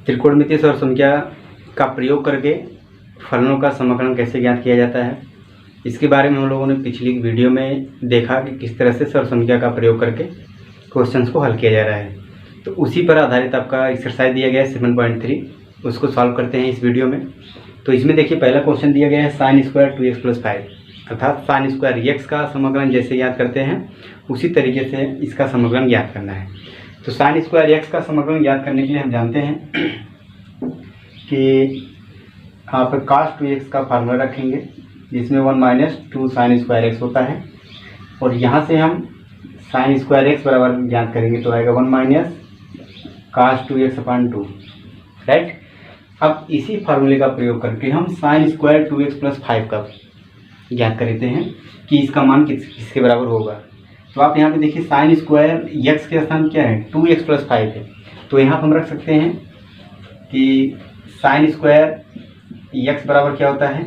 त्रिकोणमितीय सर्वसंख्या का प्रयोग करके फलनों का समाकलन कैसे ज्ञात किया जाता है, इसके बारे में हम लोगों ने पिछली वीडियो में देखा कि किस तरह से सर्वसंख्या का प्रयोग करके क्वेश्चंस को हल किया जा रहा है। तो उसी पर आधारित आपका एक्सरसाइज दिया गया है 7.3, उसको सॉल्व करते हैं इस वीडियो में। तो इसमें देखिए पहला क्वेश्चन दिया गया है साइन स्क्वायर 2x + 5, अर्थात साइन स्क्वायर x का समाकलन जैसे ज्ञात करते हैं उसी तरीके से इसका समाकलन ज्ञात करना है। तो साइन स्क्वायर x का समाकलन ज्ञात करने के लिए हम जानते हैं कि आप cos 2x का फार्मूला रखेंगे जिसमें 1 - 2 साइन स्क्वायर x होता है, और यहाँ से हम साइन स्क्वायर x बराबर ज्ञात करेंगे तो आएगा 1 - cos 2x/2, राइट। अब इसी फार्मूले का प्रयोग करके हम साइन स्क्वायर 2x + 5 का ज्ञात करते हैं कि इसका मान किसके बराबर होगा। तो आप यहाँ पे देखिए साइन स्क्वायर x के स्थान क्या है 2x + 5 है, तो यहाँ हम रख सकते हैं कि साइन स्क्वायर x बराबर क्या होता है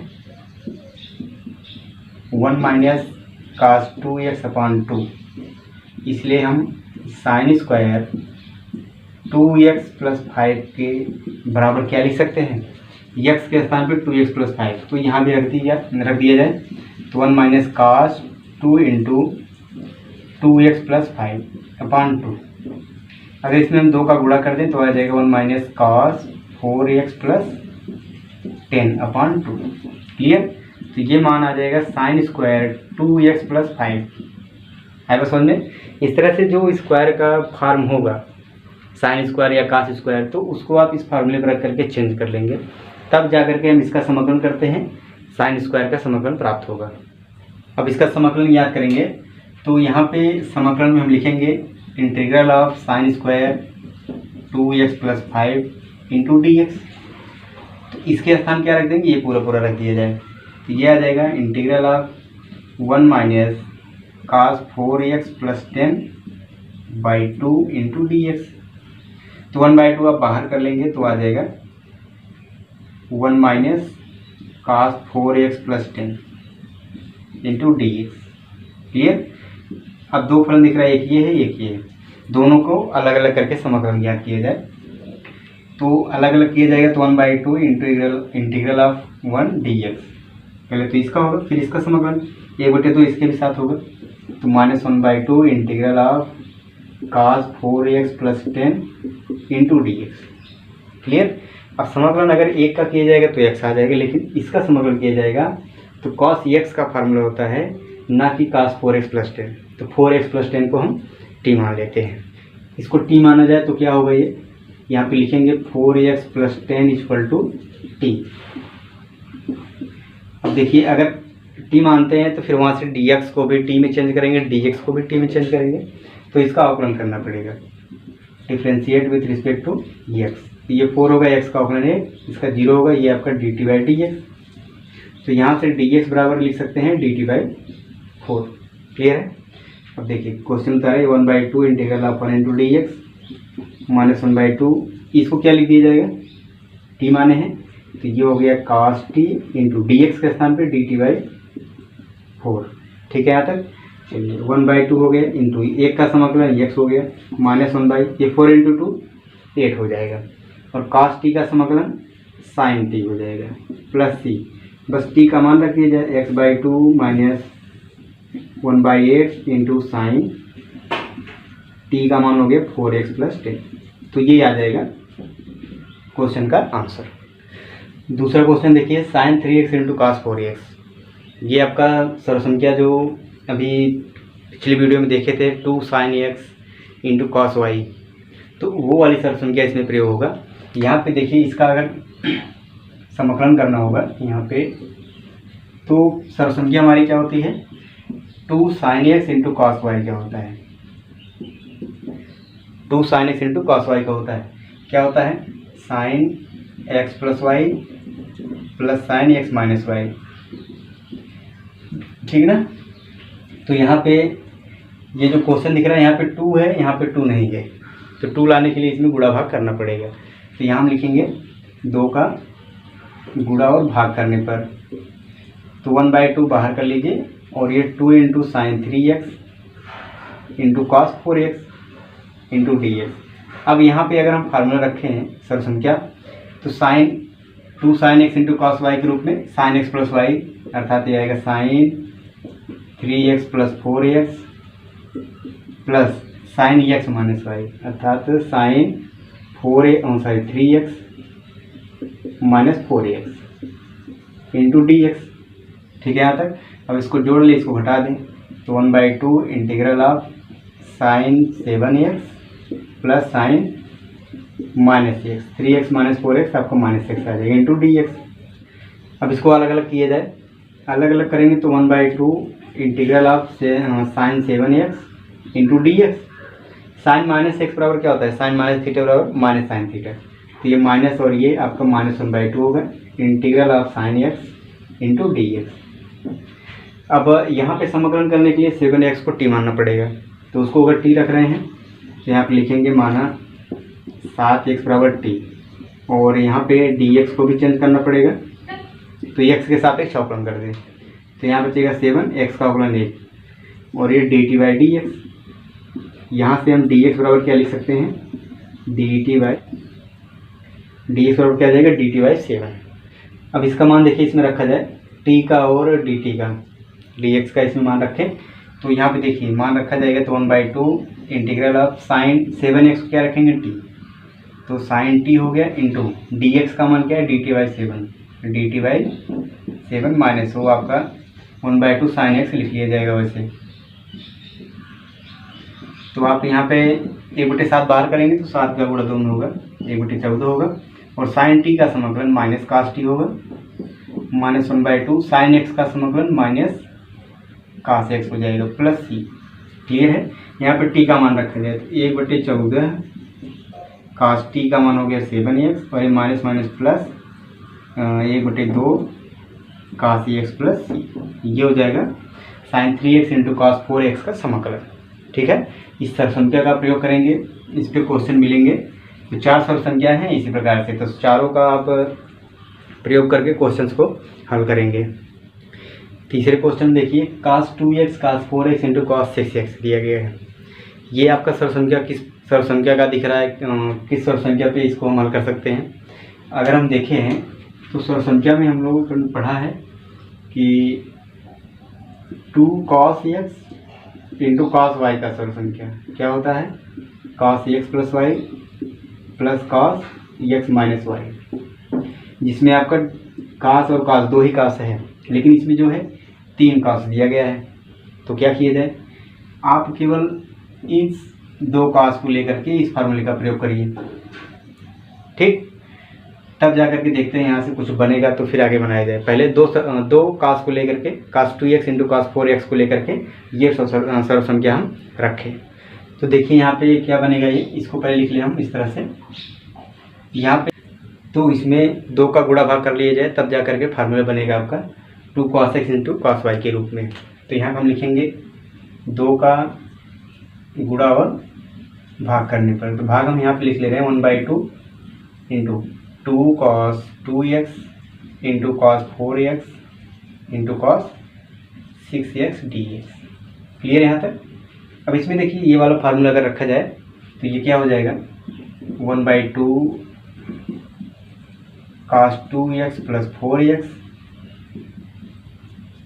1 - cos 2x/2, इसलिए हम साइन स्क्वायर 2x + 5 के बराबर क्या लिख सकते हैं x के स्थान पे 2x + 5, तो यहाँ भी रख दिया जाए तो 1 - cos 2 × 2x + 5/2। अगर इसमें हम 2 का गुणा कर दें तो आ जाएगा 1 - cos 4x + 10/2, क्लियर। तो ये मान आ जाएगा साइन स्क्वायर 2x + 5। आएगा समझ में। इस तरह से जो स्क्वायर का फॉर्म होगा साइन स्क्वायर या कास स्क्वायर, तो उसको आप इस फार्मूले पर रख करके चेंज कर लेंगे, तब जा करके हम इसका समाकलन करते हैं, साइन स्क्वायर का समाकलन प्राप्त होगा। अब इसका समाकलन याद करेंगे तो यहाँ पे समाकलन में हम लिखेंगे integral of sine square 2x + 5 × dx। तो इसके स्थान क्या रख देंगे, ये पूरा रख दिया जाए, तो ये आ जाएगा integral of 1 - cos 4x + 10/2 × dx। तो 1/2 आप बाहर कर लेंगे तो आ जाएगा 1 - cos 4x + 10 × dx, क्लियर। अब 2 फलन दिख रहा है, एक ये है एक ये है, दोनों को अलग अलग करके समाकलन ज्ञात किया जाए। तो अलग अलग किया जाएगा तो 1/2 इंटीग्रल ऑफ 1 dx, पहले तो इसका होगा फिर इसका समाकलन, 1/2 इसके भी साथ होगा, तो -1/2 integral of cos 4x + 10 × dx, clear. अब समाकलन अगर 1 का किया जाएगा तो x आ जाएगा, लेकिन इसका समाकलन किया जाएगा तो cos x का फार्मूला होता है ना कि cos 4x + 10, तो 4x + 10 को हम t मान लेते हैं। इसको t माना जाए तो क्या होगा, ये यहाँ पे लिखेंगे 4x + 10 = t। अब देखिए अगर t मानते हैं तो फिर वहाँ से dx को भी t में चेंज करेंगे, dx को भी t में चेंज करेंगे, तो इसका अवकलन करना पड़ेगा, differentiate with respect to x। तो ये 4 होगा, x का अवकलन है, इसका 0 होगा, ये आपका dt/dx। तो यहाँ से dx बराबर लिख सकते हैं dt/4, क्लियर है। अब देखिए क्वेश्चन बता रहे हैं 1/2 इंटीग्रल ऑफ 1 × dx -1/2, इसको क्या लिख दिया जाएगा t माने हैं, तो ये हो गया cos t × dx के स्थान पे dt/4, ठीक है। यहाँ तक चलिए 1/2 हो गया इंटू 1 का समाकलन x हो गया -1/, ये 4 × 2 8 हो जाएगा, और cos t का समाकलन sin t हो जाएगा प्लस c, बस t का मान रख दिया जाए x/2 - 1/8 इंटू साइन t का मान हो गया 4x + 10। तो ये आ जाएगा क्वेश्चन का आंसर। दूसरा क्वेश्चन देखिए sin 3x × cos 4x। ये आपका सर्वसंख्या जो अभी पिछली वीडियो में देखे थे 2 sin x × cos y, तो वो वाली सर्वसंख्या इसमें प्रयोग होगा। यहाँ पे देखिए इसका अगर समाकलन करना होगा यहाँ पे, तो सर्वसंख्या हमारी क्या होती है 2 sin x × cos y क्या होता है, 2 sin x × cos y का होता है, क्या होता है sin x + y + sin x - y, ठीक ना। तो यहाँ पे ये जो क्वेश्चन दिख रहा है यहाँ पे 2 है, यहाँ पे 2 नहीं है, तो 2 लाने के लिए इसमें गुणा भाग करना पड़ेगा। तो यहाँ हम लिखेंगे 2 का गुणा और भाग करने पर, तो 1/2 बाहर कर लीजिए, और ये 2 × sin 3x × cos 4x × dx, अब यहाँ पे अगर हम फार्मूला रखें हैं सर्वसंख्या, तो two sine x into cos y के रूप में साइन एक्स प्लस वाई, अर्थात ये आएगा sine 3x plus 4x plus sine x minus y, अर्थात sine 3x minus 4x into d x. ठीक है यहाँ तक। अब इसको जोड़ ले, इसको घटा दें, तो 1/2 integral of sine 7x plus sign minus x, 3x minus 4x आपको माइनस एक्स आ जाएगा इंटू डी एक्स। अब इसको अलग अलग किया जाए, अलग अलग करेंगे तो 1/2 integral of sine 7x into d x. Sine minus x बराबर क्या होता है, साइन माइनस थीटा बराबर माइनस साइन थीटा, तो ये माइनस और ये आपका माइनस 1/2 होगा integral of sine x into d x. अब यहाँ पे समाकलन करने के लिए 7x को t मानना पड़ेगा, तो उसको अगर t रख रहे हैं तो यहाँ पे लिखेंगे माना 7x बराबर t, और यहाँ पे dx को भी चेंज करना पड़ेगा, तो x के सापेक्ष अवकलन कर दें, तो यहाँ बचेगा 7x का अवकलन 1 और ये dt बाई डी एक्स। यहाँ से हम dx बराबर क्या लिख सकते हैं, dx बराबर क्या आ जाएगा, dt बाई 7। अब इसका मान देखिए इसमें रखा जाए t का और dt का, dx का इसमें मान रखें, तो यहाँ पे देखिए मान रखा जाएगा, तो 1/2 इंटीग्रल ऑफ साइन 7x को क्या रखेंगे t, तो साइन t हो गया इंटू dx का मान क्या है, dt बाई 7 माइनस वो आपका 1/2 साइन x लिख लिया जाएगा वैसे। तो आप यहाँ पे 1/7 बाहर करेंगे तो 7 का गुणा 2 में होगा, 1/14 होगा, और साइन t का समाकलन माइनस कास t होगा, माइनस 1/2 साइन x का समाकलन माइनस कास x हो जाएगा प्लस c। क्लियर है। यहाँ पे t का मान रखा जाए तो 1/14 कास t का मान हो गया 7x, और ये माइनस माइनस प्लस 1/2 कास x प्लस c, ये हो जाएगा sign 3x into cos 4x का समाकलन। ठीक है। इस सर्वसंख्या का प्रयोग करेंगे, इस पे क्वेश्चन मिलेंगे, तो 4 सर्वसंख्या हैं इसी प्रकार से, तो चारों का आप प्रयोग करके क्वेश्चंस को हल करेंगे। तीसरे क्वेश्चन देखिए, cos 2x cos 4x into cos 6x दिया गया है। ये आपका सर्वसंख्या किस सर्वसंख्या का दिख रहा है, किस सर्वसंख्या पे इसको हम हल कर सकते हैं। अगर हम देखें हैं तो सर्वसंख्या में हम लोगों ने पढ़ा है कि 2 cos x into cos y का सर्वसंख्या क्या होता है, cos x plus y plus cos x minus y, जिसमें आपका cos और cos 2 ही cos है, लेकिन इसमें जो है 3 cos दिया गया है। तो क्या किया जाए, आप केवल इस 2 cos को लेकर के इस फार्मूले का प्रयोग करिए। ठीक, तब जा करके देखते हैं यहाँ से कुछ बनेगा तो फिर आगे बनाया जाए। पहले दो cos को लेकर के cos 2x into cos 4x को लेकर के ये सर्वसंख्या हम रखें। तो देखिए यहाँ पे क्या बनेगा, ये इसको पहले लिख लें हम इस तरह से यहाँ पे, तो इसमें 2 का गुणा भाग कर लिया जाए, तब जा करके फार्मूला बनेगा आपका 2 cos x into cos y के रूप में। तो यहाँ हम लिखेंगे 2 का गुणा और भाग करने पर, तो भाग हम यहाँ पे लिख ले रहे हैं 1/2 into 2 cos 2x into cos 4x into cos 6x dx। Clear यहाँ तक। अब इसमें देखिए ये वाला फार्मूला अगर रखा जाए तो ये क्या हो जाएगा, 1/2 cos 2x plus 4x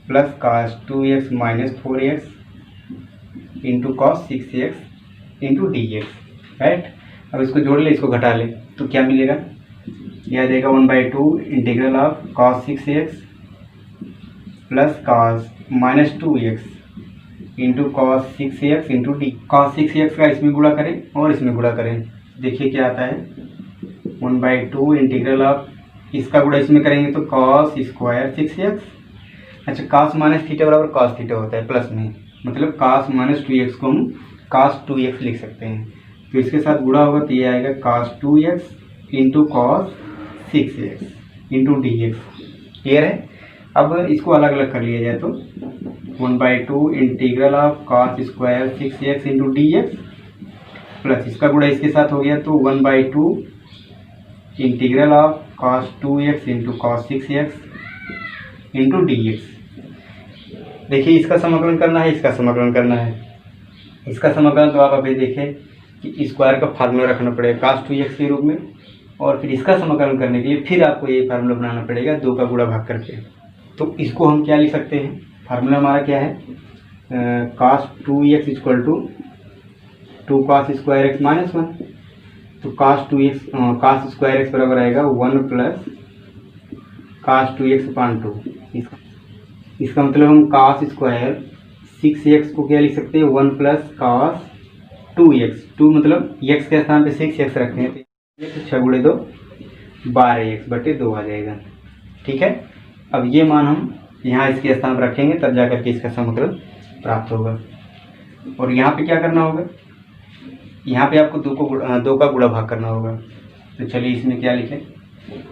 plus cos 2x minus 4x into cos 6x into dx। Right. अब इसको जोड़ ले, इसको घटा ले, तो क्या मिलेगा, यह आ जाएगा 1/2 integral of cos 6x plus cos minus 2x into cos 6x into D. cos 6x का इसमें गुणा करें और इसमें गुणा करें, देखिए क्या आता है, 1/2 इंटीग्रल ऑफ, इसका गुणा इसमें करेंगे तो cos स्क्वायर 6x। अच्छा, cos माइनस थीटा बराबर cos थीटा होता है प्लस में, मतलब cos माइनस 2x को हम cos 2x लिख सकते हैं, तो इसके साथ गुणा होगा तो ये आएगा cos 2x into cos 6x into dx। Clear है। अब इसको अलग अलग कर लिया जाए तो 1/2 integral of cos square 6x into dx plus इसका गुणा इसके साथ हो गया तो 1/2 integral of cos 2x into cos 6x into dx। देखिए इसका समाकलन करना है, इसका समाकलन करना है। इसका समाकलन तो आप अभी देखें कि स्क्वायर का फार्मूला रखना पड़ेगा cos 2x के रूप में, और फिर इसका समाकलन करने के लिए फिर आपको ये फार्मूला बनाना पड़ेगा 2 का गुणा भाग करके। तो इसको हम क्या लिख सकते हैं, फार्मूला हमारा क्या है, cos 2x equal to 2 cos square x minus 1। तो cos स्क्वायर एक्स बराबर आएगा 1 प्लस cos 2x अपान 2। इसका मतलब हम cos स्क्वायर 6x को क्या लिख सकते हैं, 1 प्लस cos 2x। 2 मतलब x के स्थान पे 6x रखते हैं तो 6 गुणे 2 12x बटे 2 आ जाएगा। ठीक है, अब ये मान हम यहाँ इसके स्थान पर रखेंगे तब जाकर के इसका समाकलन प्राप्त होगा। और यहाँ पे क्या करना होगा, यहाँ पे आपको 2 का गुणा भाग करना होगा। तो चलिए इसमें क्या लिखें,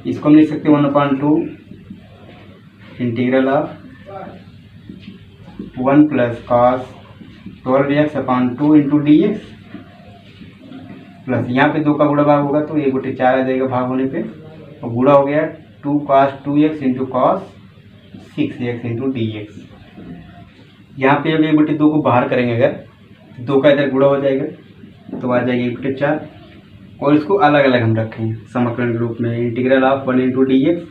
इसको हम लिख सकते हैं 1/2 integral of 1 plus cos 12x upon 2 into d x, plus यहाँ पे 2 का गुणा भाग होगा तो 1/4 आ जाएगा भाग होने पे, और गुणा हो गया 2 cos 2x into cos 6x into d x. यहाँ पे अब 1/2 को बाहर करेंगे अगर, 2 का इधर गुणा हो जाएगा तो आ जाएगा 1/4, और इसको अलग अलग हम रखेंगे समाकलन के रूप में, integral of 1 into d x,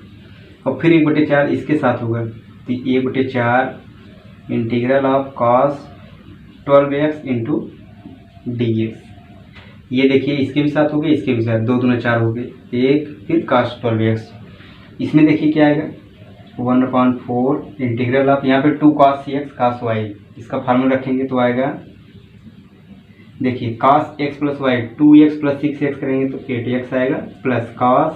और फिर 1/4 इसके साथ होगा तो 1/4 integral of cos 12x into d x. ये देखिए इसके भी साथ हो गए, इसके भी साथ, 2 दूना 4 हो गए, 1 फिर cos 12x। इसमें देखिए क्या आएगा 1/4 इंटीग्रल ऑफ, यहाँ पे 2 cos x cos y, इसका फार्मूला रखेंगे तो आएगा, देखिए cos x plus y 2x plus 6x करेंगे तो 8x आएगा, plus cos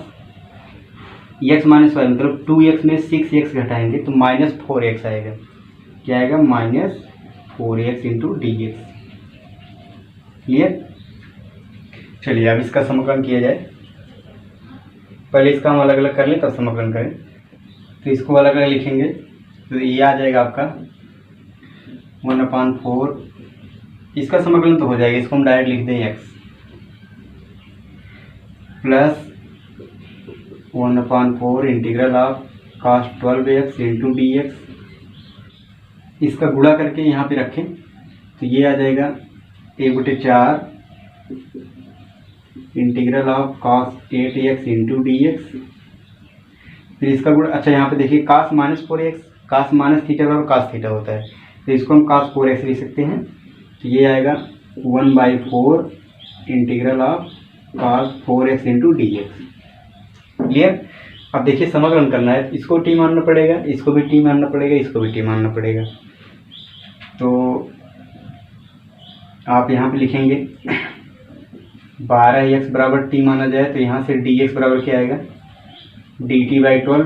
x minus y मतलब 2x में 6x घटाएंगे तो -4x आएगा। क्या आएगा, -4x into d x. Clear. चलिए अब इसका समाकलन किया जाए, पहले इसका हम अलग अलग कर लें तब समाकलन करें। तो इसको अलग अलग लिखेंगे तो ये आ जाएगा आपका 1/4, इसका समाकलन तो हो जाएगा, इसको हम डायरेक्ट लिख दें x, plus 1/4 integral of cos 12x into d x. इसका गुणा करके यहाँ पे रखें तो ये आ जाएगा 1/4 integral of cos 8x into d x. फिर इसका गुणा, अच्छा यहाँ पे देखिए cos -4x, cos minus theta और cos थीटा होता है तो इसको हम cos 4x लिख सकते हैं। तो ये आएगा 1/4 integral of cos 4x into d x. Clear. अब देखिए समाकलन करना है, इसको t मानना पड़ेगा, इसको भी t मानना पड़ेगा, इसको भी t मानना पड़ेगा। तो आप यहाँ पे लिखेंगे 12x बराबर t माना जाए तो यहाँ से dx बराबर क्या आएगा, dt/12,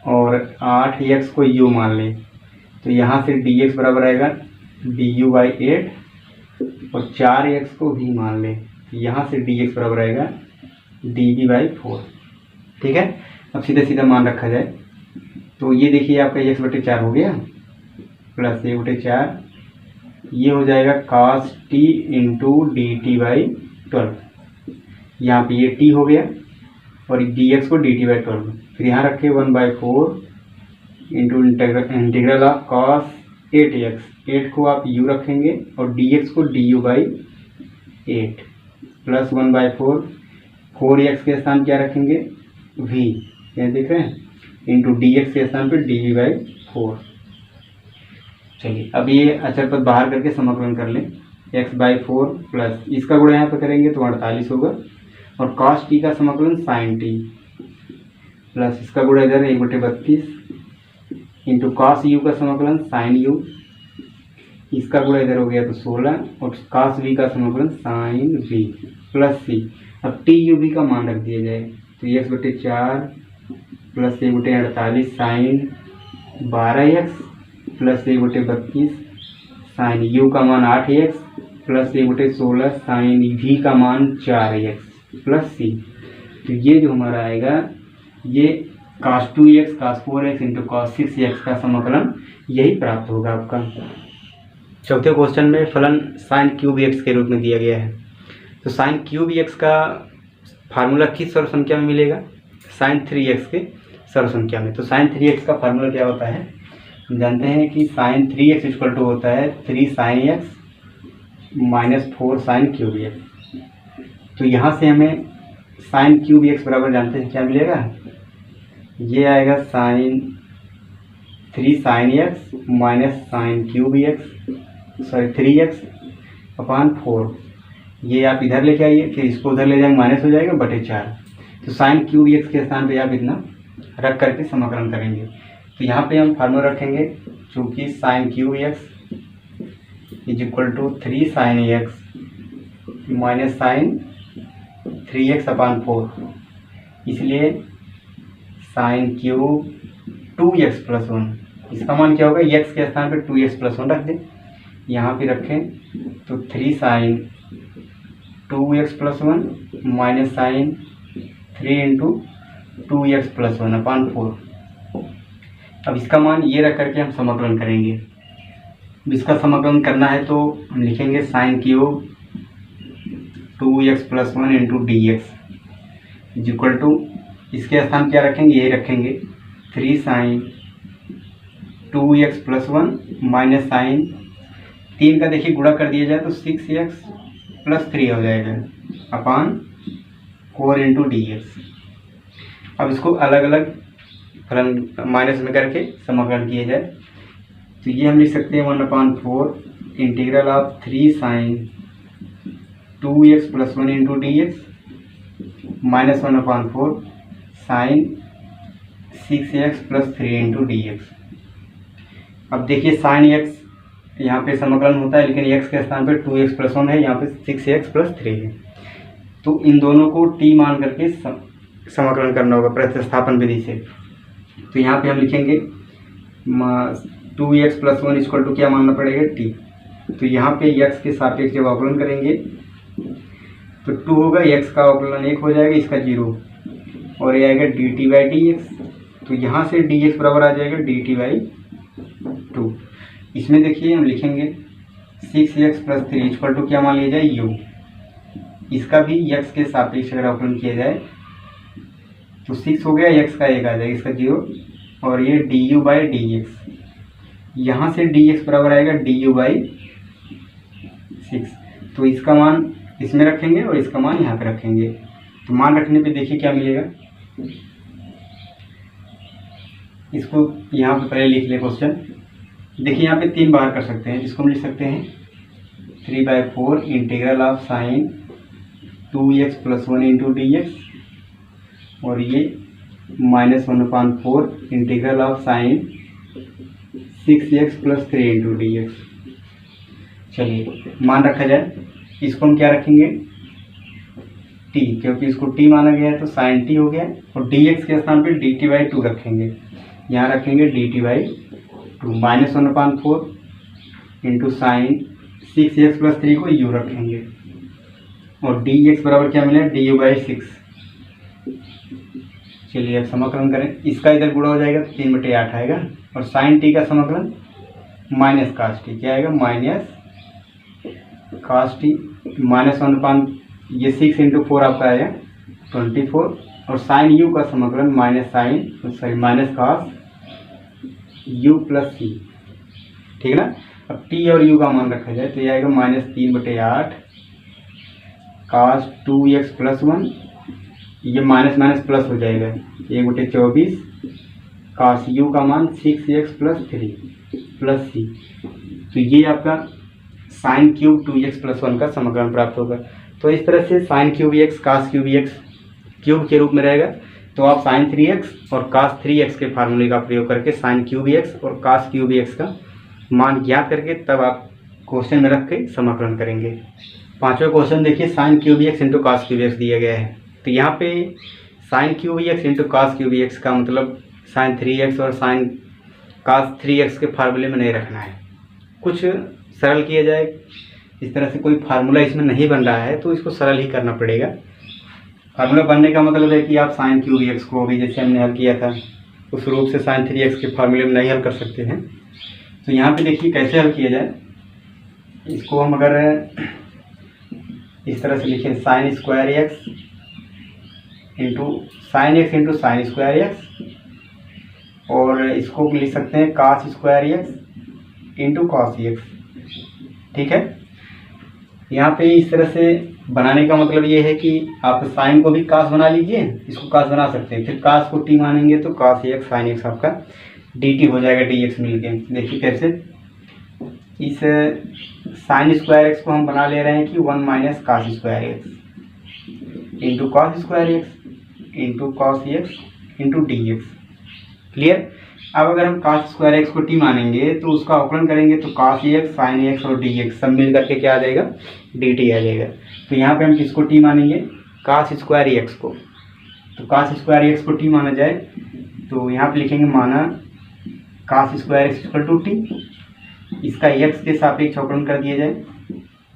और 8x को u मान लें तो यहाँ से dx बराबर आएगा du/8, और 4x को v मान लें तो यहाँ से dx बराबर आएगा dv/4। ठीक है, अब सीधा सीधा मान रखा जाए तो ये देखिए आपका x/4 हो गया, प्लस 1/4 ये हो जाएगा cos t इंटू dt/12, यहाँ पे ये t हो गया और dx को dt/12, फिर यहाँ रखे 1/4 into integral of cos 8x, 8 को आप u रखेंगे और dx को du/8, प्लस 1/4 4x के स्थान क्या रखेंगे v, क्या देख रहे हैं, इंटू dx के स्थान पर dv/4। चलिए अब ये अचर पद बाहर करके समाकलन कर लें, x/4 प्लस इसका गुणा यहाँ पे करेंगे तो 48 होगा, और cos t का समाकलन sin t, प्लस इसका गुणा इधर 1/32 इंटू cos u का समाकलन sin u, इसका गुणा इधर हो गया तो 16, और cos v का समाकलन sin v प्लस c। अब t u v का मान रख दिया जाए तो x/4 plus 1/48 sin 12x plus 1/32 sine u का मान 8x प्लस 1/16 साइन v का मान 4x प्लस c। तो ये जो हमारा आएगा ये cos 2x cos 4x into cos 6x का समाकलन यही प्राप्त होगा आपका। चौथे क्वेश्चन में फलन साइन क्यूब एक्स के रूप में दिया गया है। तो साइन क्यूब एक्स का फार्मूला किस सर्व संख्या में मिलेगा, साइन 3x के सर्व संख्या में। तो साइन 3x का फार्मूला क्या होता है, हम जानते हैं कि साइन 3x इक्वल टू होता है 3 sin x -4 sign cube x. तो यहाँ से हमें साइन क्यूब एक्स बराबर जानते हैं क्या मिलेगा, ये आएगा sine 3 sine x minus sine cube x, sorry 3x upon 4। ये आप इधर लेके आइए, फिर इसको उधर ले जाएंगे, माइनस हो जाएगा बटे 4। तो साइन क्यूब एक्स के स्थान पे आप इतना रख करके समाकलन करेंगे। तो यहाँ पे हम फार्मूला रखेंगे, चूँकि sine cube x is equal to 3 sine x minus sine 3x upon 4, इसलिए साइन क्यूब 2x प्लस 1। इसका मान क्या होगा, x के स्थान पे 2x प्लस 1 रख दें, यहाँ पे रखें तो 3 sine 2x plus 1 minus sine 3 into 2x plus 1 upon 4। अब इसका मान ये रख करके हम समाकलन करेंगे। अब इसका समाकलन करना है तो हम लिखेंगे sine cube 2x plus 1 into d x is equal to, इसके स्थान क्या रखेंगे, ये रखेंगे 3 sine 2x plus 1 minus sine 3 का देखिए गुणा कर दिया जाए तो 6x प्लस 3 हो जाएगा अपान 4 इंटू डी एक्स। अब इसको अलग अलग फलन माइनस में करके समाकलन किया जाए तो ये हम लिख सकते हैं 1/4 integral of 3 sine 2x plus 1 into d x minus 1/4 sine 6x plus 3 into d x. अब देखिए साइन x यहाँ पे समाकलन होता है, लेकिन x के स्थान पे 2x प्लस 1 है, यहाँ पे 6x प्लस 3 है। तो इन दोनों को t मान करके समाकलन करना होगा प्रतिस्थापन विधि से। तो यहाँ पे हम लिखेंगे 2x प्लस 1 इक्वल टू क्या मानना पड़ेगा, t। तो यहाँ पे x के सापेक्ष जब अवकलन करेंगे तो 2 होगा, x का अवकलन 1 हो जाएगा, इसका 0, और ये आएगा dt बाई डी एक्स। तो यहाँ से dx बराबर आ जाएगा dt बाई 2। इसमें देखिए हम लिखेंगे 6x प्लस 3 इक्वल टू क्या मान लिया जाए, u। इसका भी x के सापेक्ष अगर अवकलन किया जाए तो 6 हो गया, x का 1 आ जाएगा, इसका 0, और ये du बाई डी एक्स। यहाँ से dx बराबर आएगा du बाई 6। तो इसका मान इसमें रखेंगे और इसका मान यहाँ पे रखेंगे। तो मान रखने पे देखिए क्या मिलेगा, इसको यहाँ पे पहले लिख लें क्वेश्चन। देखिए यहाँ पे 3 बाहर कर सकते हैं, जिसको हम लिख सकते हैं 3/4 integral of sign 2x plus 1 into d x, और ये -1/4 integral of sign 6x plus 3 into d x. चलिए मान रखा जाए, इसको हम क्या रखेंगे, t, क्योंकि इसको t माना गया है तो साइन t हो गया, और dx के स्थान पे dt बाई 2 रखेंगे, यहाँ रखेंगे dt by 2 -1/4 into sine 6x plus 3 को u रखेंगे, और dx बराबर क्या मिलेगा, du बाई 6। चलिए अब समाकलन करें, इसका इधर गुणा हो जाएगा तो 3/8 आएगा, और साइन t का समाकलन माइनस कास t क्या आएगा, माइनस कास t -1 ये 6 इंटू 4 आपका आएगा 24, और साइन u का समाकलन minus cos u plus c, ठीक है ना। अब t और u का मान रखा जाए तो ये आएगा -3/8 कास 2x प्लस 1, ये माइनस माइनस प्लस हो जाएगा 1/24 कास u का मान 6x प्लस 3 प्लस c। तो ये आपका साइन क्यूब 2x प्लस 1 का समाकलन प्राप्त होगा। तो इस तरह से sine cube x cos cube x cube के रूप में रहेगा। तो आप साइन 3x और कास 3x के फार्मूले का प्रयोग करके साइन क्यूब x और कास क्यूब x का मान ज्ञात करके तब आप क्वेश्चन में रख के समाकलन करेंगे। 5वां क्वेश्चन देखिए, sine cube x into cos cube x दिया गया है। तो यहाँ पे sine cube x into cos cube x का मतलब साइन 3x और साइन कास 3x के फार्मूले में नहीं रखना है, कुछ सरल किया जाए। इस तरह से कोई फार्मूला इसमें नहीं बन रहा है तो इसको सरल ही करना पड़ेगा। फार्मूला बनने का मतलब है कि आप साइन क्यूब एक्स को भी जैसे हमने हल किया था उस रूप से साइन 3x के फार्मूले में नहीं हल कर सकते हैं। तो यहाँ पे देखिए कैसे हल किया जाए। इसको हम अगर इस तरह से लिखें, sine square x into sine square x, और इसको लिख सकते हैं cos square x into cos x, ठीक है। यहाँ पे इस तरह से बनाने का मतलब ये है कि आप साइन को भी कास बना लीजिए, इसको कास बना सकते हैं, फिर कास को टी मानेंगे तो कास एक्स साइन एक्स आपका डी टी हो जाएगा, डी एक्स मिल के। देखिए कैसे, इस साइन स्क्वायर एक्स को हम बना ले रहे हैं कि 1 minus cos square x into cos square x into cos x into d x. Clear. अब अगर हम कास स्क्वायर एक्स को टी मानेंगे तो उसका अवकलन करेंगे तो कास एक्स साइन एक्स और डी एक्स सब मिल करके क्या आ जाएगा, डी टी आ जाएगा। तो यहाँ पे हम किसको टी मानेंगे, कास स्क्वायर एक्स को। तो कास स्क्वायर एक्स को टी माना जाए तो यहाँ पे लिखेंगे माना cos square x equal to t, इसका एक्स के सापेक्ष अवकलन कर दिया जाए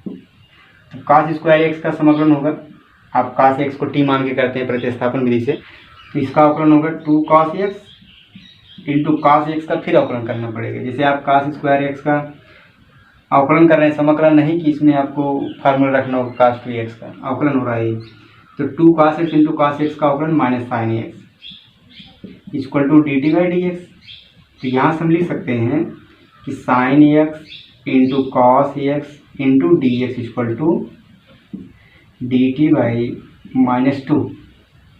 तो कास स्क्वायर एक्स का समाकलन होगा, आप कास एक्स को टी मान के करते हैं प्रतिस्थापन विधि से, तो इसका अवकलन होगा 2 cos x into cos x का फिर अवकलन करना पड़ेगा। जैसे आप कास स्क्वायर एक्स का अवकलन कर रहे हैं, समाकलन नहीं कि इसमें आपको फार्मूला रखना होगा, कास 2 एक्स का अवकलन हो रहा है, तो 2 cos x into cos x का अवकलन minus sine x equal to d t by d x. तो यहाँ से हम लिख सकते हैं कि sine x into cos x into d x equal to d t by -2,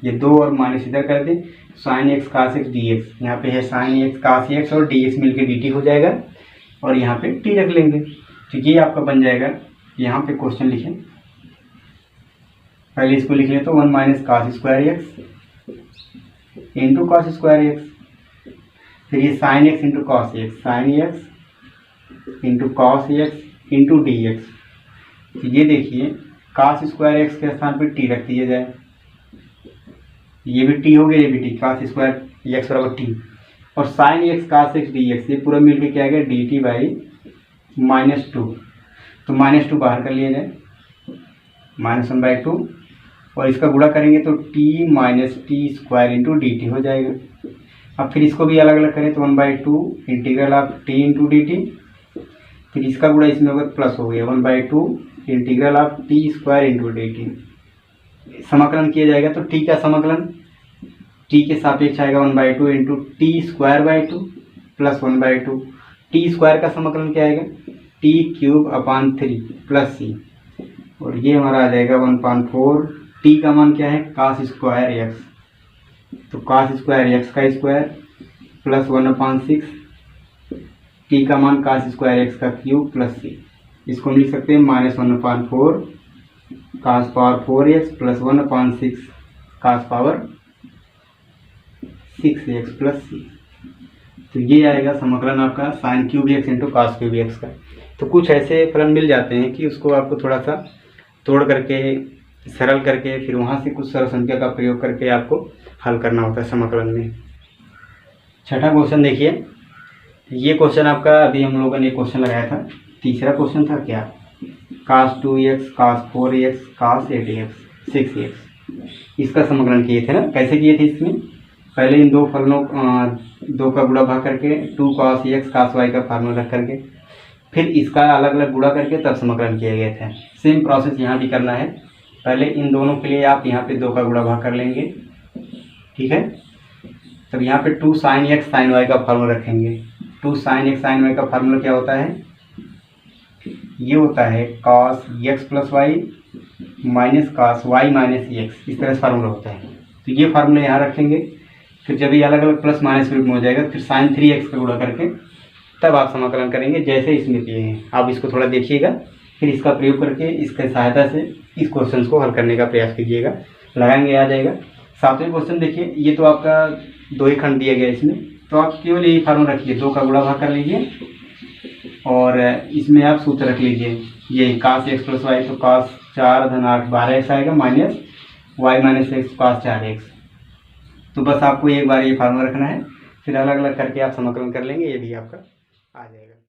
ये 2 और माइनस इधर कर दें, sine x cos x d x, यहाँ पे है साइन एक्स कास एक्स और डी एक्स मिलकर डी टी हो जाएगा और यहाँ पे टी रख लेंगे। तो ये आपका बन जाएगा, यहाँ पे क्वेश्चन लिखें, पहले इसको लिख लें तो 1 minus cos square x into cos square x, फिर ये sine x into cos x, sine x into cos x into d x. तो ये देखिए कास स्क्वायर एक्स के स्थान पर टी रख दिया जाए, ये भी टी हो गया, ये भी टी, कास स्क्वायर एक्स बराबर टी, और sign x cos x d x, ये पूरा मिलके क्या आ गया डी टी बाई -2, तो -2 बाहर कर लिया जाए, -1/2, और इसका गुणा करेंगे तो T minus T square into D t हो जाएगा। अब फिर इसको भी अलग अलग करें तो 1/2 integral of T into D T, फिर इसका गुणा इसमें होगा प्लस हो गया 1/2 integral of T square into D T, समाकलन किया जाएगा तो टी का समाकलन टी के सापेक्ष आएगा 1/2 into T square by 2 plus 1/2, T square का समाकलन क्या आएगा टी क्यूब अपान 3 प्लस सी, और ये हमारा आ जाएगा 1/4, टी का मान क्या है कास स्क्वायर एक्स, तो कास स्क्वायर एक्स का स्क्वायर प्लस 1/6, टी का मान कास स्क्वायर एक्स का क्यूब प्लस सी, इसको लिख सकते हैं -1/4 cos power 4x plus 1/6 cos power 6x plus c. तो ये आएगा समाकलन आपका sine cube x into cos cube x का। तो कुछ ऐसे फलन मिल जाते हैं कि उसको आपको थोड़ा सा तोड़ करके सरल करके फिर वहाँ से कुछ सरल संख्या का प्रयोग करके आपको हल करना होता है समाकलन में। छठा क्वेश्चन देखिए, ये क्वेश्चन आपका अभी हम लोगों ने क्वेश्चन लगाया था, तीसरा क्वेश्चन था क्या, कास 2x कास 4x कास 8x 6x, इसका समाकलन किए थे ना। कैसे किए थे, इसमें पहले इन दो फलनों दो का गुणा भाग करके 2 cos x cos y का फार्मूला रख करके फिर इसका अलग अलग गुणा करके तब समाकलन किए गए थे। सेम प्रोसेस यहाँ भी करना है, पहले इन दोनों के लिए आप यहाँ पे 2 का गुणा भाग कर लेंगे, ठीक है। तब यहाँ पे 2 sin x sin y का फार्मूला रखेंगे। 2 sin x sin y का फार्मूला क्या होता है, ये होता है cos x plus y minus cos y minus x, इस तरह से फार्मूला होता है। तो ये फार्मूला यहाँ रखेंगे, फिर जब ये अलग अलग प्लस माइनस के रूप में हो जाएगा फिर sin 3x का गुणा करके तब आप समाकलन करेंगे, जैसे इसमें किए हैं। आप इसको थोड़ा देखिएगा, फिर इसका प्रयोग करके इसके सहायता से इस क्वेश्चन को हल करने का प्रयास कीजिएगा, लगाएंगे आ जाएगा। सातवें क्वेश्चन देखिए, ये तो आपका 2 ही खंड दिया गया इसमें, तो आप केवल यही फार्मूला रखिए, 2 का गुणा भाग कर लीजिए और इसमें आप सूत्र रख लीजिए, ये cos x प्लस वाई, तो cos 4 धन 8 12x आएगा minus y minus x cos 4x। तो बस आपको एक बार ये फार्मूला रखना है, फिर अलग अलग करके आप समाकलन कर लेंगे, ये भी आपका आ जाएगा।